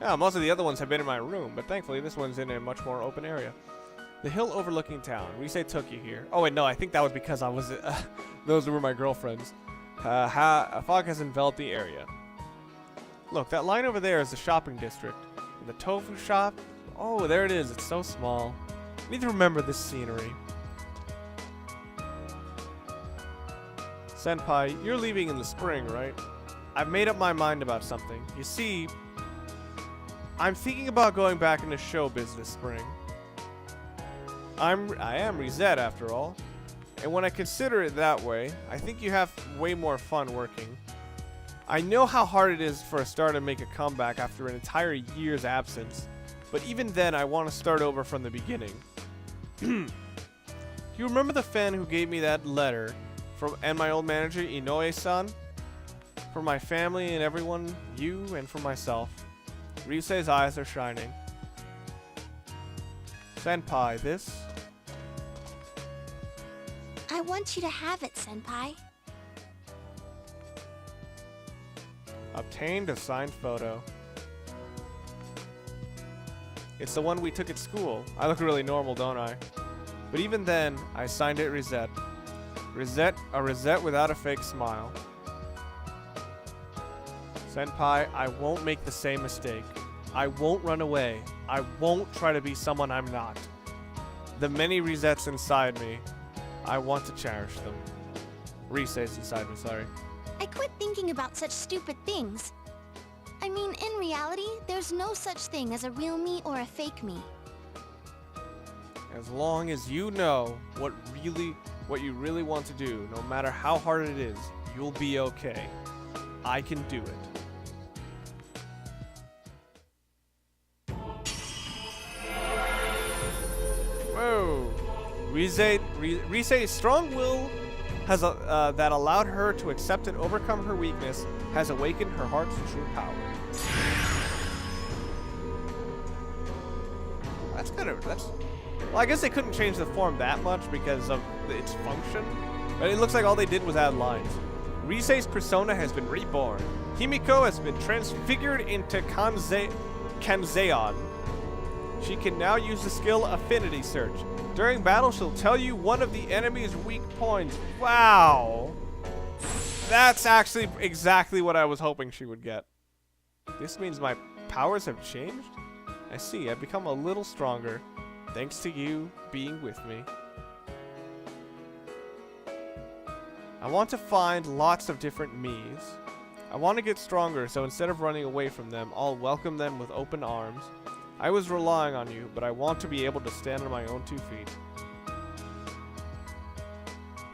Yeah, most of the other ones have been in my room, but thankfully this one's in a much more open area. The hill overlooking town. Risei took you here. Oh wait, no, I think that was because I was... those were my girlfriends. A fog has enveloped the area. Look, that line over there is the shopping district. And the tofu shop... Oh, there it is. It's so small. I need to remember this scenery. Senpai, you're leaving in the spring, right? I've made up my mind about something. You see, I'm thinking about going back into show business spring. I am Reset after all. And when I consider it that way, I think you have way more fun working. I know how hard it is for a star to make a comeback after an entire year's absence, but even then I want to start over from the beginning. Do you remember the fan who gave me that letter and my old manager Inoue-san? For my family and everyone, you and for myself. Risei's eyes are shining. Senpai, this? I want you to have it, Senpai. Obtained a signed photo. It's the one we took at school. I look really normal, don't I? But even then, I signed it Reset. A Reset without a fake smile. Senpai, I won't make the same mistake. I won't run away. I won't try to be someone I'm not. The many Resets inside me, I want to cherish them. Risei's inside me, sorry. I quit thinking about such stupid things. I mean, in reality, there's no such thing as a real me or a fake me. As long as you know what you really want to do, no matter how hard it is, you'll be okay. I can do it. Whoa! Risei's strong will has that allowed her to accept and overcome her weakness has awakened her heart's true power. Well, I guess they couldn't change the form that much because of its function, but it looks like all they did was add lines. Risei's persona has been reborn. Himiko has been transfigured into Kanzeon. She can now use the skill Affinity Search. During battle, she'll tell you one of the enemy's weak points. Wow! That's actually exactly what I was hoping she would get. This means my powers have changed? I see, I've become a little stronger. Thanks to you being with me. I want to find lots of different me's. I want to get stronger, so instead of running away from them, I'll welcome them with open arms. I was relying on you, but I want to be able to stand on my own 2 feet.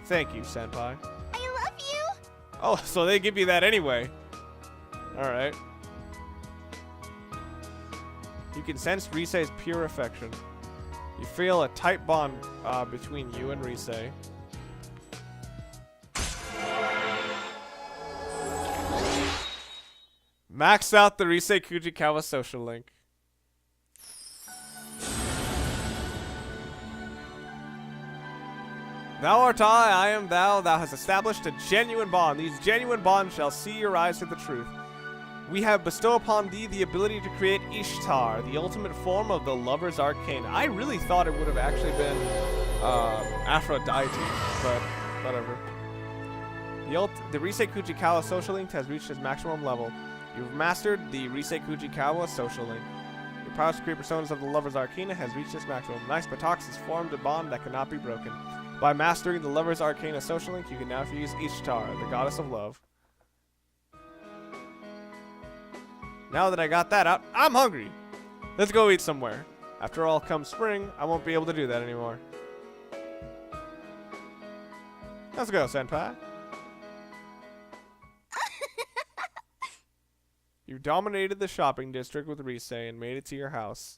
Thank you, Senpai. I love you! Oh, so they give you that anyway. Alright. You can sense Risei's pure affection. You feel a tight bond between you and Risei. Max out the Risei Kujikawa social link. Thou art I am thou. Thou hast established a genuine bond. These genuine bonds shall see your eyes to the truth. We have bestowed upon thee the ability to create Ishtar, the ultimate form of the lover's arcana. I really thought it would have actually been Aphrodite, but whatever. The Risei Kujikawa social link has reached its maximum level. You've mastered the Risei Kujikawa social link. Your powers to create personas of the lover's arcana has reached its maximum. Nice Batox has formed a bond that cannot be broken. By mastering the lover's arcana social link, you can now fuse Ishtar, the goddess of love. Now that I got that out, I'm hungry. Let's go eat somewhere. After all, come spring, I won't be able to do that anymore. Let's go, Senpai. You dominated the shopping district with Risei and made it to your house.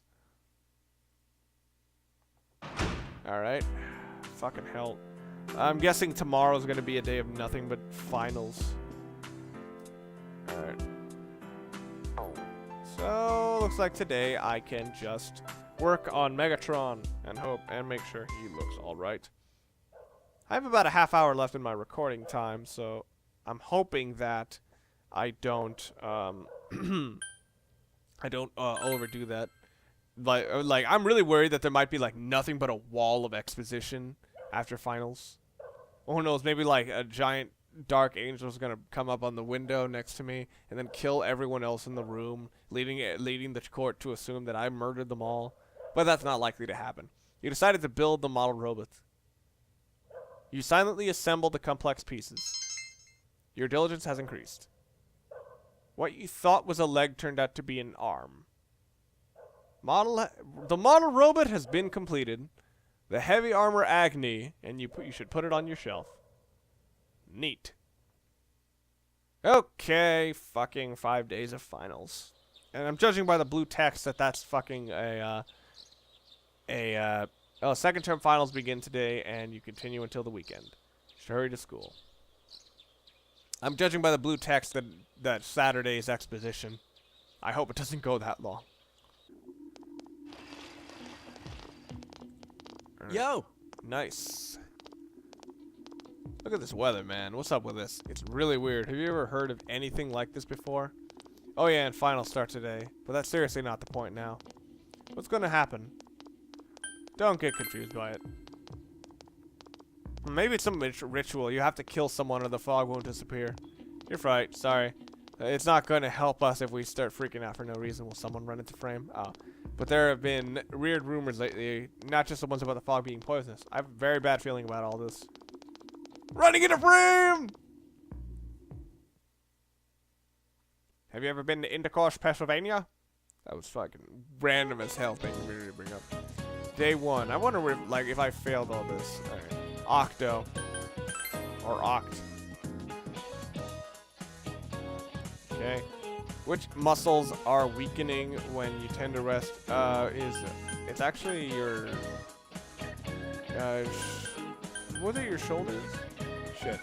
Alright. Fucking hell. I'm guessing tomorrow's gonna be a day of nothing but finals. Alright. So, looks like today I can just work on Megatron and hope and make sure he looks alright. I have about a half hour left in my recording time, so I'm hoping that I don't I don't overdo that. Like I'm really worried that there might be like nothing but a wall of exposition after finals. Who knows? Maybe like a giant dark angel is gonna come up on the window next to me and then kill everyone else in the room, leading the court to assume that I murdered them all. But that's not likely to happen. You decided to build the model robot. You silently assembled the complex pieces. Your diligence has increased. What you thought was a leg turned out to be an arm. The model robot has been completed. The heavy armor Agni, and you should put it on your shelf. Neat. Okay, fucking 5 days of finals. And I'm judging by the blue text that that's fucking second term finals begin today and you continue until the weekend. You should hurry to school. I'm judging by the blue text that Saturday's exposition. I hope it doesn't go that long. Right. Yo! Nice. Look at this weather, man. What's up with this? It's really weird. Have you ever heard of anything like this before? Oh yeah, and finals start today. But that's seriously not the point now. What's gonna happen? Don't get confused by it. Maybe it's some ritual. You have to kill someone or the fog won't disappear. You're right. Sorry. It's not going to help us if we start freaking out for no reason. Will someone run into frame? Oh. But there have been weird rumors lately. Not just the ones about the fog being poisonous. I have a very bad feeling about all this. Running into frame! Have you ever been to Intercourse, Pennsylvania? That was fucking random as hell thing for me to bring up. Day 1. I wonder if I failed all this. Alright. Octo. Or Oct. Okay. Which muscles are weakening when you tend to rest? It's actually your... what are your shoulders? Shit.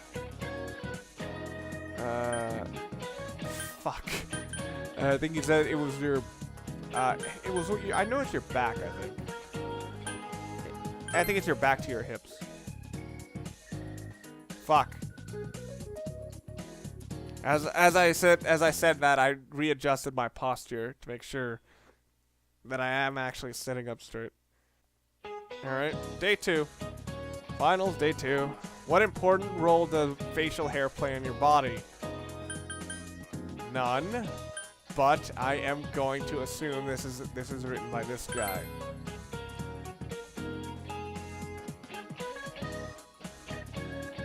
Fuck. I think he said it was your... I know it's your back, I think. I think it's your back to your hips. Fuck. As I said that, I readjusted my posture to make sure that I am actually sitting up straight. Alright, day 2. Finals, day 2. What important role does facial hair play in your body? None. But I am going to assume this is written by this guy.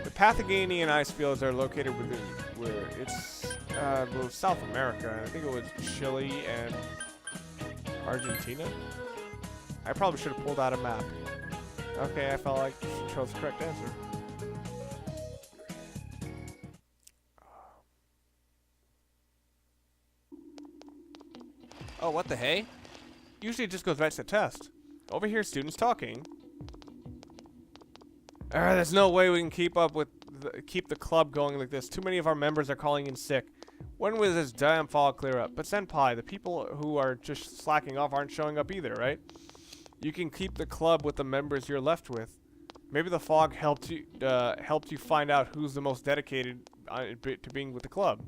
The Patagonian ice fields are located within where it's South America. I think it was Chile and Argentina. I probably should have pulled out a map. Okay, I felt like I chose the correct answer. Oh, what the hey? Usually it just goes right to the test. Over here, students talking. There's no way we can keep the club going like this. Too many of our members are calling in sick. When will this damn fog clear up? But Senpai, the people who are just slacking off aren't showing up either, right? You can keep the club with the members you're left with. Maybe the fog helped you find out who's the most dedicated to being with the club.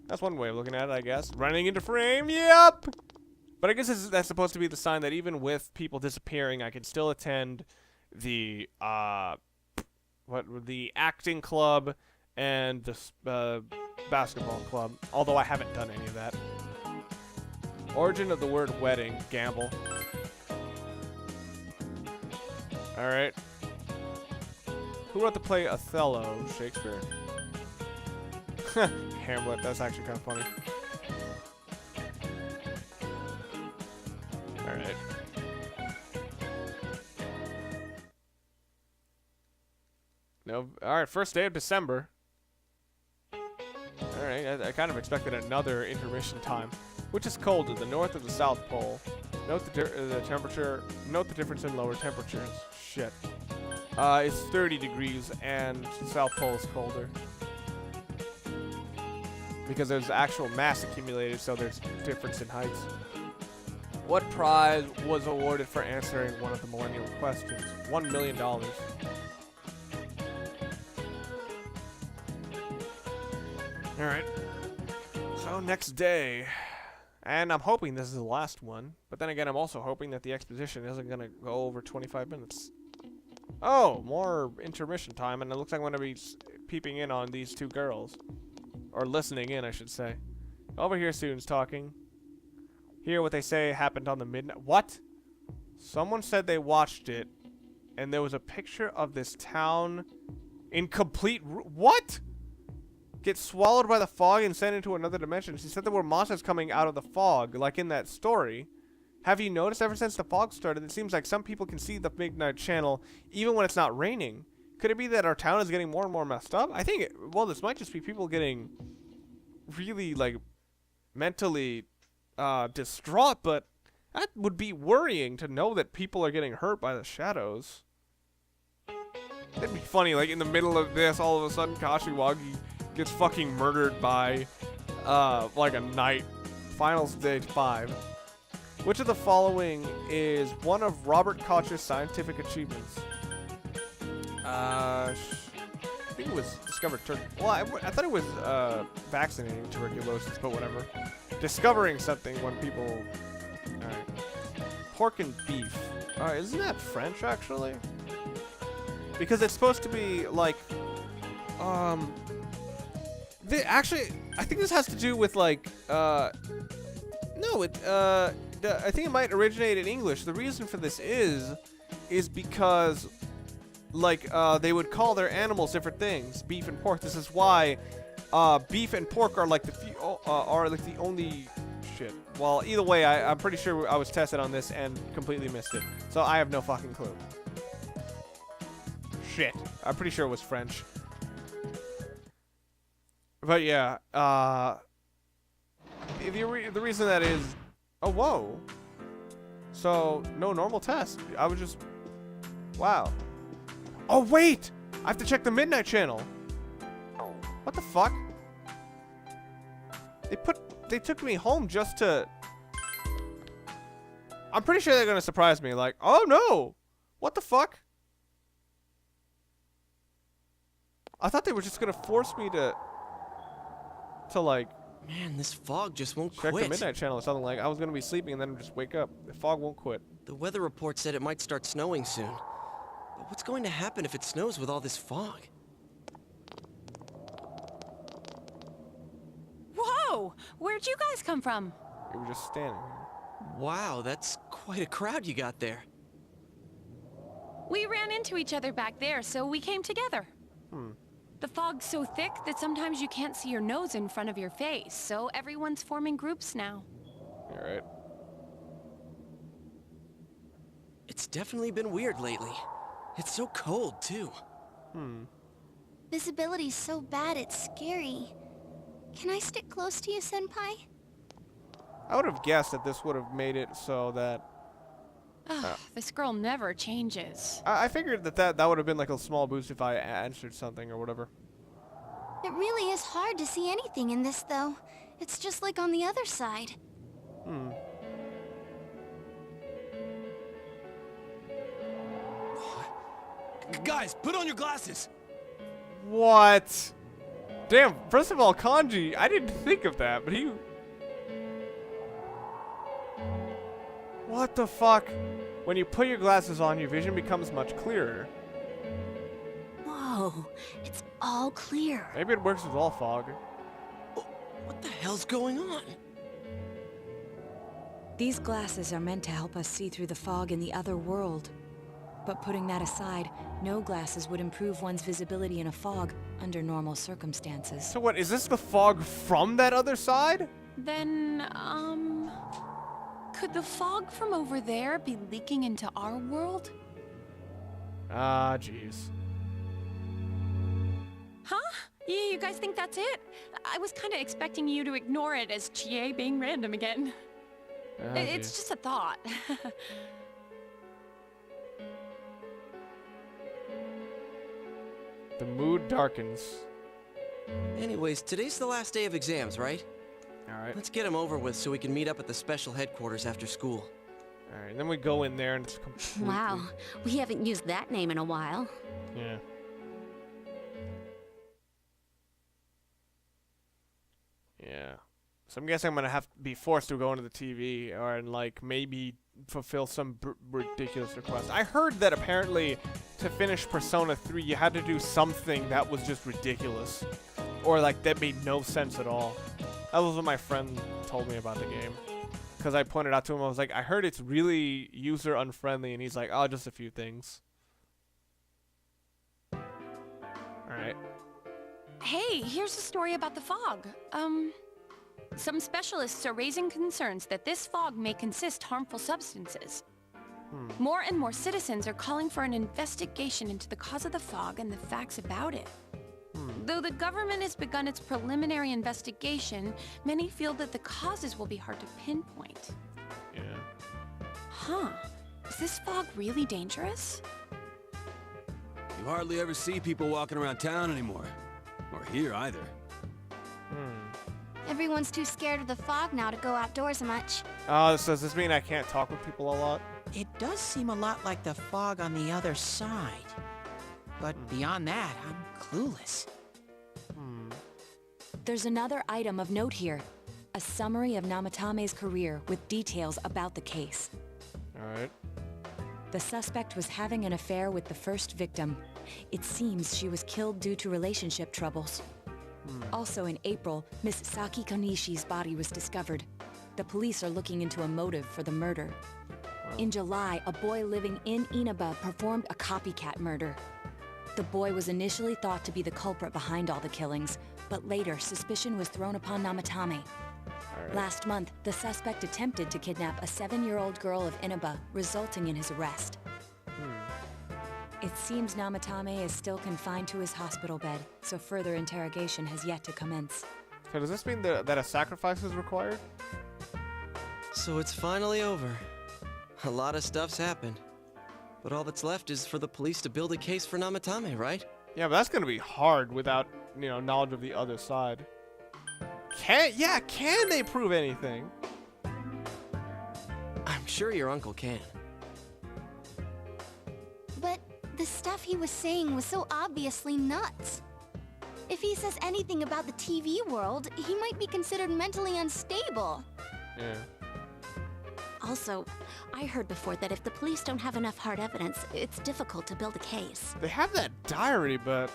That's one way of looking at it, I guess. Running into frame, yep! But I guess that's supposed to be the sign that even with people disappearing, I can still attend the the acting club and the basketball club. Although I haven't done any of that. Origin of the word wedding, gamble. All right. Who wrote the play Othello? Shakespeare. Hamlet. That's actually kind of funny. All right. No. All right. First day of December. All right. I kind of expected another intermission time, which is colder, the North or the South Pole. Note the temperature. Note the difference in lower temperatures. Shit. It's 30 degrees, and the South Pole is colder. Because there's actual mass accumulated, so there's difference in heights. What prize was awarded for answering one of the millennial questions? $1 million. Alright. So, next day. And I'm hoping this is the last one. But then again, I'm also hoping that the exposition isn't going to go over 25 minutes. Oh, more intermission time. And it looks like I'm going to be peeping in on these two girls. Or listening in, I should say. Over here, students talking. Hear what they say happened on the midnight. What? Someone said they watched it. And there was a picture of this town in complete... What? Get swallowed by the fog and sent into another dimension. She said there were monsters coming out of the fog, like in that story. Have you noticed ever since the fog started, it seems like some people can see the Midnight Channel even when it's not raining? Could it be that our town is getting more and more messed up? I think, well, this might just be people getting really, like, mentally distraught, but that would be worrying to know that people are getting hurt by the shadows. It'd be funny, like, in the middle of this, all of a sudden, Kashiwagi gets fucking murdered by, like a knight. Final stage 5. Which of the following is one of Robert Koch's scientific achievements? I think it was discovered well, I thought it was, vaccinating tuberculosis, but whatever. Discovering something when people... Alright. Pork and beef. Isn't that French, actually? Because it's supposed to be, like, actually, I think this has to do with, like, no, I think it might originate in English. The reason for this is because, like, they would call their animals different things, beef and pork. This is why, beef and pork are like the only shit. Well, either way, I'm pretty sure I was tested on this and completely missed it. So I have no fucking clue. Shit. I'm pretty sure it was French. But yeah, the reason that is... Oh, whoa. So, no normal test. I was just... Wow. Oh, wait! I have to check the Midnight Channel. What the fuck? They took me home just to... I'm pretty sure they're gonna surprise me. Like, oh no! What the fuck? I thought they were just gonna force me to like... Man, this fog just won't check quit. the Midnight Channel or something. Like, I was gonna be sleeping and then just wake up. The fog won't quit. The weather report said it might start snowing soon. But what's going to happen if it snows with all this fog? Whoa! Where'd you guys come from? We were just standing here. Wow, that's quite a crowd you got there. We ran into each other back there, so we came together. The fog's so thick that sometimes you can't see your nose in front of your face, so everyone's forming groups now. Alright. It's definitely been weird lately. It's so cold, too. Visibility's so bad it's scary. Can I stick close to you, Senpai? I would have guessed that this would have made it so that... This girl never changes. I figured that would have been like a small boost if I answered something or whatever. It really is hard to see anything in this, though. It's just like on the other side. Guys, put on your glasses! What? Damn, first of all, Kanji, I didn't think of that, but he... What the fuck? When you put your glasses on, your vision becomes much clearer. Whoa, it's all clear. Maybe it works with all fog. What the hell's going on? These glasses are meant to help us see through the fog in the other world. But putting that aside, no glasses would improve one's visibility in a fog under normal circumstances. So what, is this the fog from that other side? Then, could the fog from over there be leaking into our world? Ah, jeez. Huh? You guys think that's it? I was kind of expecting you to ignore it as Chie being random again. Ah, It's jeez. just a thought. The mood darkens. Anyways, today's the last day of exams, right? Alright. Let's get them over with so we can meet up at the special headquarters after school. Alright, then we go in there and it's completely... Wow, we haven't used that name in a while. Yeah. Yeah. So I'm guessing I'm gonna have to be forced to go into the TV or and like maybe fulfill some ridiculous request. I heard that apparently to finish Persona 3 you had to do something that was just ridiculous, or like that made no sense at all. That was what my friend told me about the game. Because I pointed out to him, I was like, I heard it's really user unfriendly, and he's like, oh, just a few things. Alright. Hey, here's a story about the fog. Some specialists are raising concerns that this fog may consist harmful substances. More and more citizens are calling for an investigation into the cause of the fog and the facts about it. Though the government has begun its preliminary investigation, many feel that the causes will be hard to pinpoint. Yeah. Huh. Is this fog really dangerous? You hardly ever see people walking around town anymore. Or here either. Everyone's too scared of the fog now to go outdoors much. Oh, so does this mean I can't talk with people a lot? It does seem a lot like the fog on the other side. But beyond that, I'm clueless. There's another item of note here. A summary of Namatame's career with details about the case. Alright. The suspect was having an affair with the first victim. It seems she was killed due to relationship troubles. Also in April, Miss Saki Konishi's body was discovered. The police are looking into a motive for the murder. In July, a boy living in Inaba performed a copycat murder. The boy was initially thought to be the culprit behind all the killings, but later suspicion was thrown upon Namatame. Last month, the suspect attempted to kidnap a 7-year-old girl of Inaba, resulting in his arrest. It seems Namatame is still confined to his hospital bed, so further interrogation has yet to commence. So does this mean that a sacrifice is required? So it's finally over. A lot of stuff's happened. But all that's left is for the police to build a case for Namatame, right? Yeah, but that's gonna be hard without, you know, knowledge of the other side. Can they prove anything? I'm sure your uncle can. But the stuff he was saying was so obviously nuts. If he says anything about the TV world, he might be considered mentally unstable. Yeah. Also, I heard before that if the police don't have enough hard evidence, it's difficult to build a case. They have that diary, but...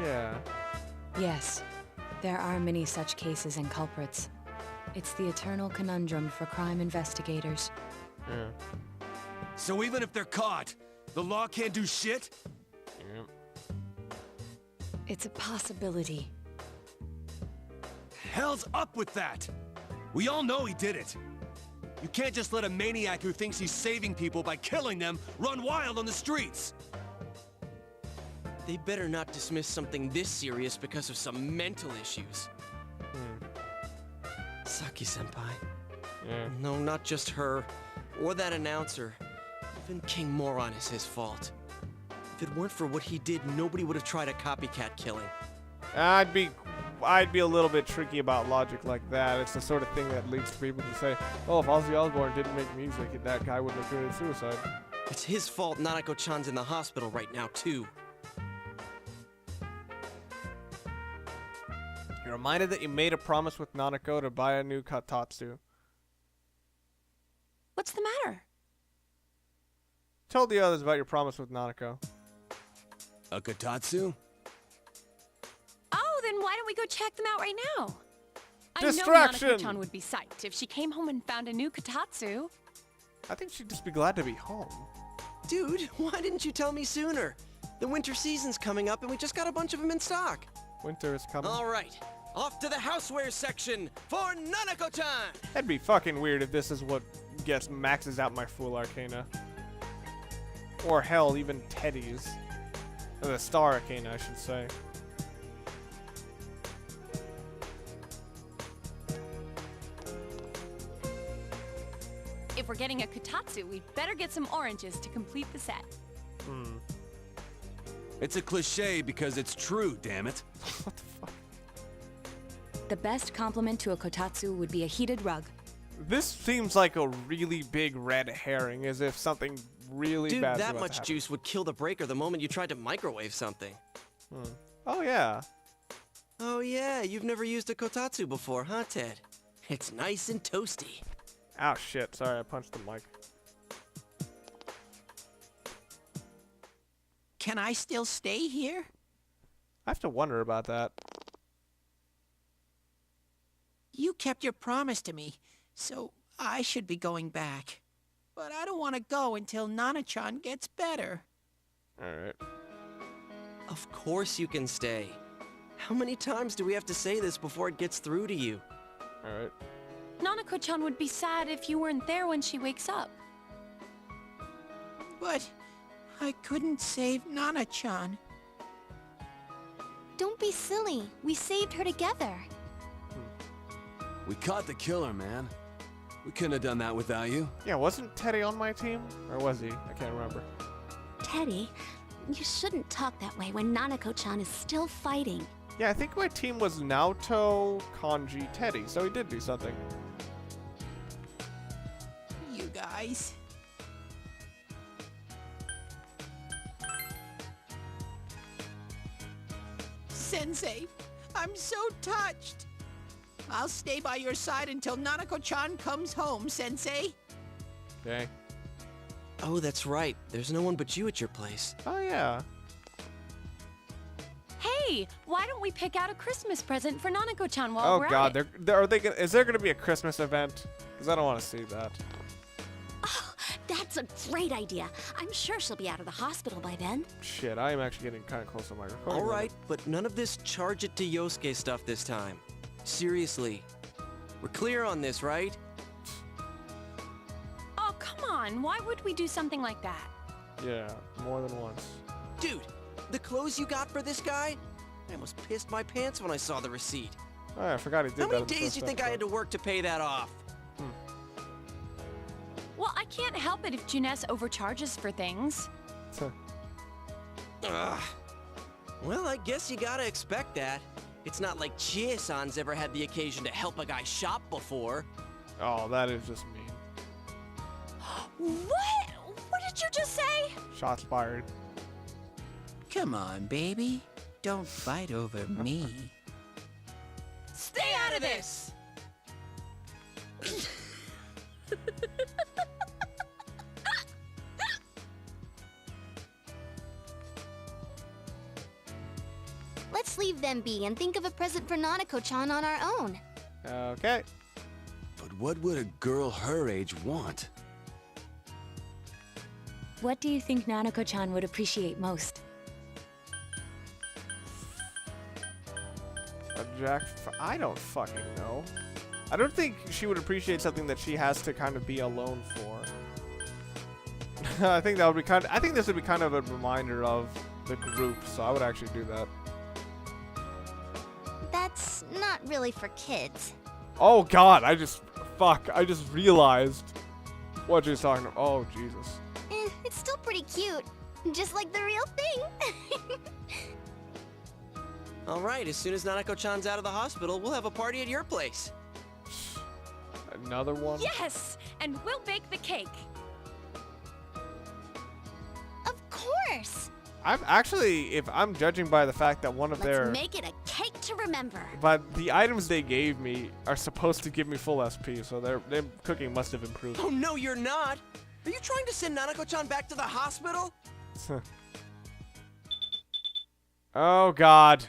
yeah. Yes, there are many such cases and culprits. It's the eternal conundrum for crime investigators. Yeah. So even if they're caught, the law can't do shit? Yeah. It's a possibility. Hell's up with that! We all know he did it. You can't just let a maniac who thinks he's saving people by killing them run wild on the streets! They better not dismiss something this serious because of some mental issues. Saki-senpai. Yeah. No, not just her, or that announcer. Even King Moron is his fault. If it weren't for what he did, nobody would have tried a copycat killing. I'd be a little bit tricky about logic like that. It's the sort of thing that leads to people to say, oh, if Ozzy Osbourne didn't make music, that guy wouldn't have committed suicide. It's his fault Nanako-chan's in the hospital right now, too. You're reminded that you made a promise with Nanako to buy a new Katatsu. What's the matter? Told the others about your promise with Nanako. A Katatsu? Oh, then why don't we go check them out right now? Distraction! I know Nanako-chan would be psyched if she came home and found a new Katatsu. I think she'd just be glad to be home. Dude, why didn't you tell me sooner? The winter season's coming up and we just got a bunch of them in stock. Winter is coming. All right, off to the houseware section for Nanako-chan! That'd be fucking weird if this is what maxes out my full Arcana. Or hell, even Teddy's. Or the Star Arcana, I should say. If we're getting a Katatsu, we'd better get some oranges to complete the set. It's a cliche because it's true, damn it. What the fuck? The best compliment to a kotatsu would be a heated rug. This seems like a really big red herring, as if something really Dude, bad is that about much to happen. juice would kill the breaker the moment you tried to microwave something. Oh yeah. Oh yeah, you've never used a kotatsu before, huh, Ted? It's nice and toasty. Ow, shit. Sorry, I punched the mic. Can I still stay here? I have to wonder about that. You kept your promise to me, so I should be going back. But I don't want to go until Nana-chan gets better. Alright. Of course you can stay. How many times do we have to say this before it gets through to you? Alright. Nanako-chan would be sad if you weren't there when she wakes up. But I couldn't save Nana-chan. Don't be silly. We saved her together. We caught the killer, man. We couldn't have done that without you. Yeah, wasn't Teddy on my team? Or was he? I can't remember. Teddy, you shouldn't talk that way when Nanako-chan is still fighting. Yeah, I think my team was Naoto, Kanji, Teddy, so he did do something. You guys. Sensei, I'm so touched. I'll stay by your side until Nanako-chan comes home, Sensei. Okay. Oh, that's right. There's no one but you at your place. Oh, yeah. Hey, why don't we pick out a Christmas present for Nanako-chan while we're Oh, God. at it? Is there going to be a Christmas event? Because I don't want to see that. Oh, that's a great idea. I'm sure she'll be out of the hospital by then. Shit, I am actually getting kind of close to my recording. All right, but none of this charge it to Yosuke stuff this time. Seriously. We're clear on this, right? Oh, come on. Why would we do something like that? Yeah, more than once. Dude, the clothes you got for this guy? I almost pissed my pants when I saw the receipt. Oh, yeah, I forgot he did How that. many in the days first do you think I had to work to pay that off? Well, I can't help it if Juness overcharges for things. episode? Ugh. Well, I guess you gotta expect that. It's not like Chie-san's ever had the occasion to help a guy shop before. Oh, that is just mean. What? What did you just say? Shots fired. Come on, baby. Don't fight over me. Stay out of this! Let's leave them be and think of a present for Nanako-chan on our own. Okay. But what would a girl her age want? What do you think Nanako-chan would appreciate most? A I don't fucking know. I don't think she would appreciate something that she has to kind of be alone for. I think that would be I think this would be kind of a reminder of the group, so I would actually do that. That's not really for kids. Oh god, I just realized what she was talking about. Oh Jesus. It's still pretty cute. Just like the real thing. All right, as soon as Nanako-chan's out of the hospital, we'll have a party at your place. Another one? Yes! And we'll bake the cake. Of course. I'm actually, if I'm judging by the fact that one of Let's their... make it a cake to remember. But the items they gave me are supposed to give me full SP, so their cooking must have improved. Oh, no, you're not! Are you trying to send Nanako-chan back to the hospital? Oh god.